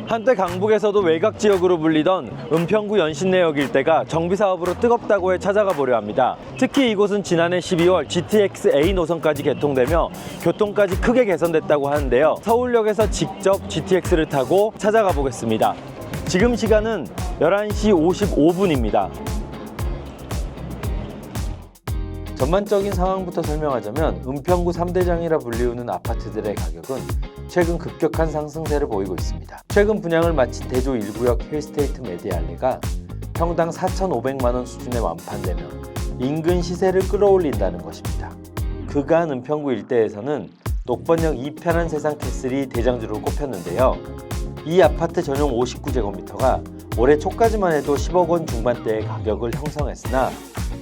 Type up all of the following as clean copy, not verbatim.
한때 강북에서도 외곽 지역으로 불리던 은평구 연신내역 일대가 정비사업으로 뜨겁다고 해 찾아가 보려 합니다. 특히 이곳은 지난해 12월 GTX-A 노선까지 개통되며 교통까지 크게 개선됐다고 하는데요. 서울역에서 직접 GTX를 타고 찾아가 보겠습니다. 지금 시간은 11시 55분입니다. 전반적인 상황부터 설명하자면 은평구 3대장이라 불리우는 아파트들의 가격은 최근 급격한 상승세를 보이고 있습니다. 최근 분양을 마친 대조 1구역 힐스테이트 메디알레가 평당 4,500만 원 수준에 완판되며 인근 시세를 끌어올린다는 것입니다. 그간 은평구 일대에서는 녹번역 2편한 세상 캐슬이 대장주로 꼽혔는데요. 이 아파트 전용 59제곱미터가 올해 초까지만 해도 10억 원 중반대의 가격을 형성했으나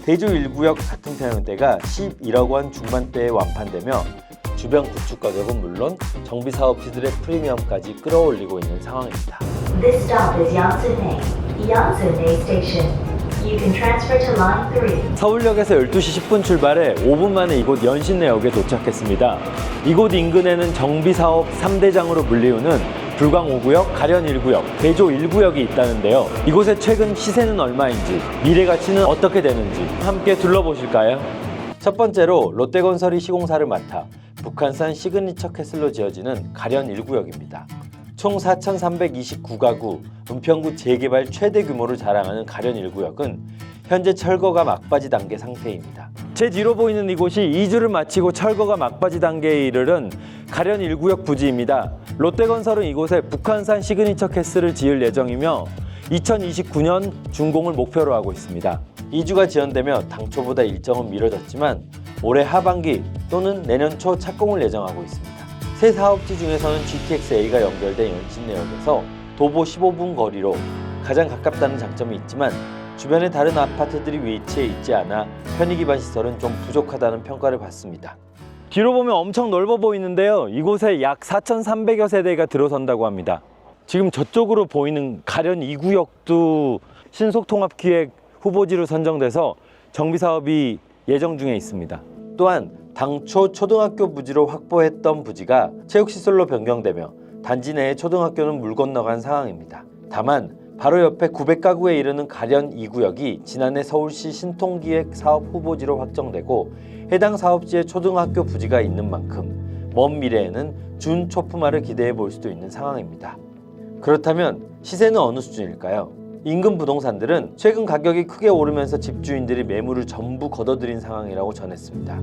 대조 1구역 같은 평형대가 11억 원 중반대에 완판되며 주변 구축 가격은 물론 정비 사업주들의 프리미엄까지 끌어올리고 있는 상황입니다. This stop is Yongsun-A. Yongsun-A Station. You can transfer to Line 3. 서울역에서 12시 10분 출발해 5분 만에 이곳 연신내역에 도착했습니다. 이곳 인근에는 정비사업 3대장으로 불리우는 불광 5구역, 가련 1구역, 대조 1구역이 있다는데요. 이곳의 최근 시세는 얼마인지, 미래 가치는 어떻게 되는지 함께 둘러보실까요? 첫 번째로 롯데건설이 시공사를 맡아 북한산 시그니처 캐슬로 지어지는 가련 1구역입니다. 총 4,329가구, 은평구 재개발 최대 규모를 자랑하는 가련 1구역은 현재 철거가 막바지 단계 상태입니다. 제 뒤로 보이는 이곳이 2주를 마치고 철거가 막바지 단계에 이르른 가련 1구역 부지입니다. 롯데건설은 이곳에 북한산 시그니처 캐슬을 지을 예정이며 2029년 준공을 목표로 하고 있습니다. 2주가 지연되며 당초보다 일정은 미뤄졌지만 올해 하반기 또는 내년 초 착공을 예정하고 있습니다. 새 사업지 중에서는 GTX-A가 연결된 연신내역에서 도보 15분 거리로 가장 가깝다는 장점이 있지만 주변에 다른 아파트들이 위치해 있지 않아 편의 기반 시설은 좀 부족하다는 평가를 받습니다. 뒤로 보면 엄청 넓어 보이는데요. 이곳에 약 4,300여 세대가 들어선다고 합니다. 지금 저쪽으로 보이는 가련 2구역도 신속통합기획 후보지로 선정돼서 정비사업이 예정 중에 있습니다. 또한 당초 초등학교 부지로 확보했던 부지가 체육시설로 변경되며 단지 내에 초등학교는 물 건너간 상황입니다. 다만 바로 옆에 900가구에 이르는 가련 2구역이 지난해 서울시 신통기획 사업 후보지로 확정되고 해당 사업지에 초등학교 부지가 있는 만큼 먼 미래에는 준초품화를 기대해 볼 수도 있는 상황입니다. 그렇다면 시세는 어느 수준일까요? 인근 부동산들은 최근 가격이 크게 오르면서 집주인들이 매물을 전부 걷어들인 상황이라고 전했습니다.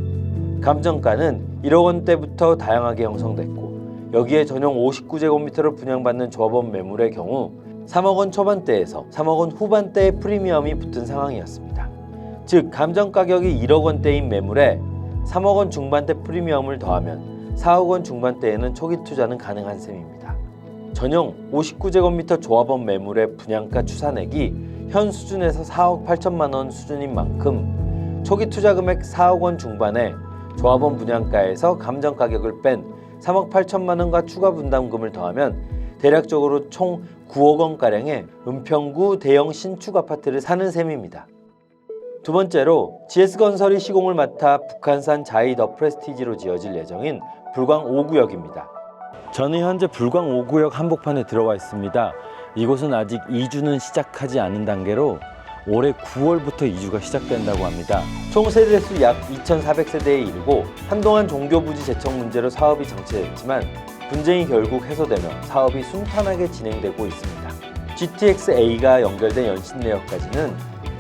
감정가는 1억 원대부터 다양하게 형성됐고 여기에 전용 59제곱미터를 분양받는 조합원 매물의 경우 3억 원 초반대에서 3억 원 후반대의 프리미엄이 붙은 상황이었습니다. 즉 감정가격이 1억 원대인 매물에 3억 원 중반대 프리미엄을 더하면 4억 원 중반대에는 초기 투자는 가능한 셈입니다. 전용 59제곱미터 조합원 매물의 분양가 추산액이 현 수준에서 4억 8천만 원 수준인 만큼 초기 투자 금액 4억 원 중반에 조합원 분양가에서 감정가격을 뺀 3억 8천만 원과 추가 분담금을 더하면 대략적으로 총 9억 원가량의 은평구 대형 신축 아파트를 사는 셈입니다. 두 번째로 GS건설이 시공을 맡아 북한산 자이 더 프레스티지로 지어질 예정인 불광 5구역입니다. 저는 현재 불광 5구역 한복판에 들어와 있습니다. 이곳은 아직 이주는 시작하지 않은 단계로 올해 9월부터 이주가 시작된다고 합니다. 총 세대수 약 2,400세대에 이르고 한동안 종교부지 재청 문제로 사업이 정체됐지만 분쟁이 결국 해소되며 사업이 순탄하게 진행되고 있습니다. GTX-A가 연결된 연신내역까지는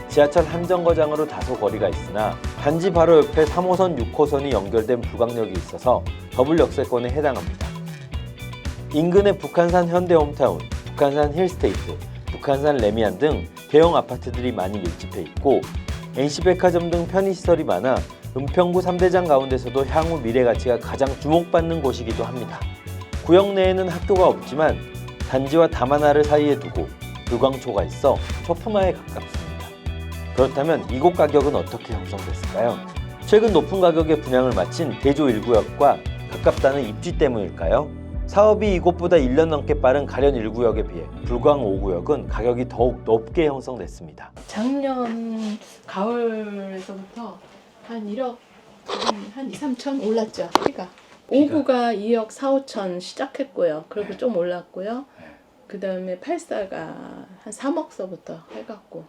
지하철 한정거장으로 다소 거리가 있으나 단지 바로 옆에 3호선, 6호선이 연결된 불광역이 있어서 더블 역세권에 해당합니다. 인근의 북한산 현대홈타운, 북한산 힐스테이트, 북한산 레미안 등 대형 아파트들이 많이 밀집해 있고 NC백화점 등 편의시설이 많아 은평구 3대장 가운데서도 향후 미래 가치가 가장 주목받는 곳이기도 합니다. 구역 내에는 학교가 없지만 단지와 담 하나를 사이에 두고 불광초가 있어 초품화에 가깝습니다. 그렇다면 이곳 가격은 어떻게 형성됐을까요? 최근 높은 가격에 분양을 마친 대조 1구역과 가깝다는 입지 때문일까요? 사업이 이곳보다 1년 넘게 빠른 가련 1구역에 비해 불광 5구역은 가격이 더욱 높게 형성됐습니다. 작년 가을에서부터 한 1억 한 2, 3천 올랐죠. 피가. 5구가 2억 4, 5천 시작했고요. 그리고 좀 올랐고요. 그다음에 84가 한 3억서부터 해갖고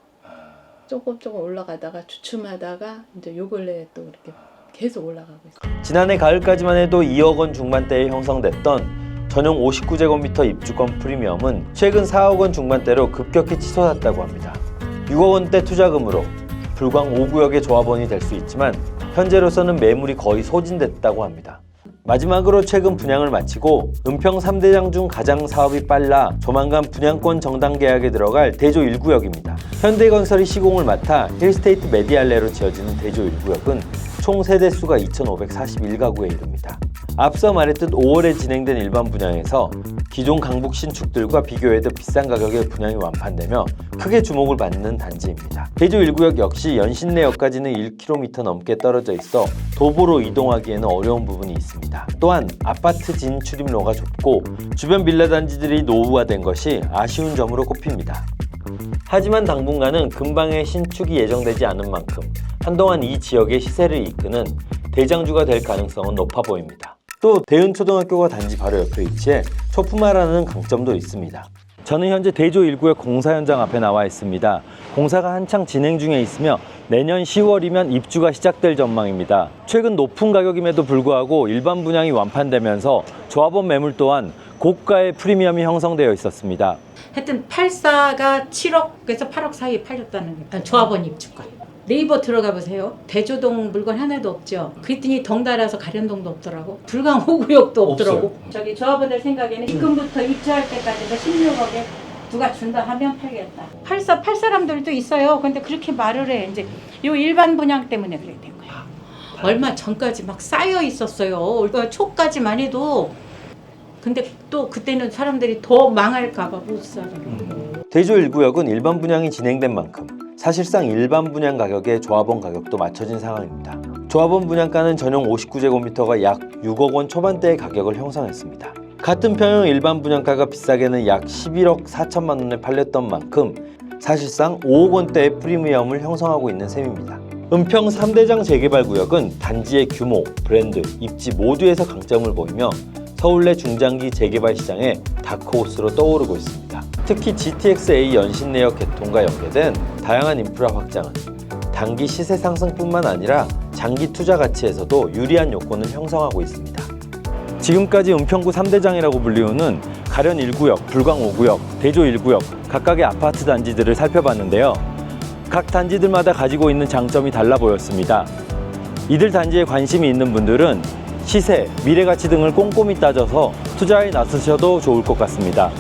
조금 올라가다가 주춤하다가 이제 요 근래에 또 이렇게 계속 올라가고 있어요. 지난해 가을까지만 해도 2억 원 중반대에 형성됐던 전용 59제곱미터 입주권 프리미엄은 최근 4억 원 중반대로 급격히 치솟았다고 합니다. 6억 원대 투자금으로 불광 5구역의 조합원이 될 수 있지만 현재로서는 매물이 거의 소진됐다고 합니다. 마지막으로 최근 분양을 마치고 은평 3대장 중 가장 사업이 빨라 조만간 분양권 정당 계약에 들어갈 대조 1구역입니다. 현대건설이 시공을 맡아 힐스테이트 메디알레로 지어지는 대조 1구역은 총 세대수가 2,541가구에 이릅니다. 앞서 말했듯 5월에 진행된 일반 분양에서 기존 강북 신축들과 비교해도 비싼 가격에 분양이 완판되며 크게 주목을 받는 단지입니다. 대조 1구역 역시 연신내역까지는 1km 넘게 떨어져 있어 도보로 이동하기에는 어려운 부분이 있습니다. 또한 아파트 진출입로가 좁고 주변 빌라 단지들이 노후화된 것이 아쉬운 점으로 꼽힙니다. 하지만 당분간은 근방에 신축이 예정되지 않은 만큼 한동안 이 지역의 시세를 이끄는 대장주가 될 가능성은 높아 보입니다. 또 대은초등학교가 단지 바로 옆에 위치해 초품화라는 강점도 있습니다. 저는 현재 대조 1구역 공사 현장 앞에 나와 있습니다. 공사가 한창 진행 중에 있으며 내년 10월이면 입주가 시작될 전망입니다. 최근 높은 가격임에도 불구하고 일반 분양이 완판되면서 조합원 매물 또한 고가의 프리미엄이 형성되어 있었습니다. 하여튼 84가 7억에서 8억 사이에 팔렸다는 거예요. 조합원 입주권. 네이버 들어가 보세요. 대조동 물건 하나도 없죠. 그랬더니 덩달아서 가련동도 없더라고. 불광 5구역도 없더라고. 저기 조합원들 생각에는 지금부터 입주할 때까지도 16억에 누가 준다 하면 팔겠다. 84 팔 사람들도 있어요. 근데 그렇게 말을 해. 이제 요 일반 분양 때문에 그렇게 된 거야. 얼마 전까지 막 쌓여 있었어요. 올 초까지만 해도. 근데 또 그때는 사람들이 더 망할까봐 못 사요. 대조 1구역은 일반 분양이 진행된 만큼 사실상 일반 분양 가격에 조합원 가격도 맞춰진 상황입니다. 조합원 분양가는 전용 59제곱미터가 약 6억 원 초반대의 가격을 형성했습니다. 같은 평형 일반 분양가가 비싸게는 약 11억 4천만 원에 팔렸던 만큼 사실상 5억 원대의 프리미엄을 형성하고 있는 셈입니다. 은평 3대장 재개발구역은 단지의 규모, 브랜드, 입지 모두에서 강점을 보이며 서울 내 중장기 재개발 시장의 다크호스로 떠오르고 있습니다. 특히 GTX-A 연신내역 개통과 연계된 다양한 인프라 확장은 단기 시세 상승뿐만 아니라 장기 투자 가치에서도 유리한 요건을 형성하고 있습니다. 지금까지 은평구 3대장이라고 불리우는 가련 1구역, 불광 5구역, 대조 1구역 각각의 아파트 단지들을 살펴봤는데요. 각 단지들마다 가지고 있는 장점이 달라 보였습니다. 이들 단지에 관심이 있는 분들은 시세, 미래가치 등을 꼼꼼히 따져서 투자에 나서셔도 좋을 것 같습니다.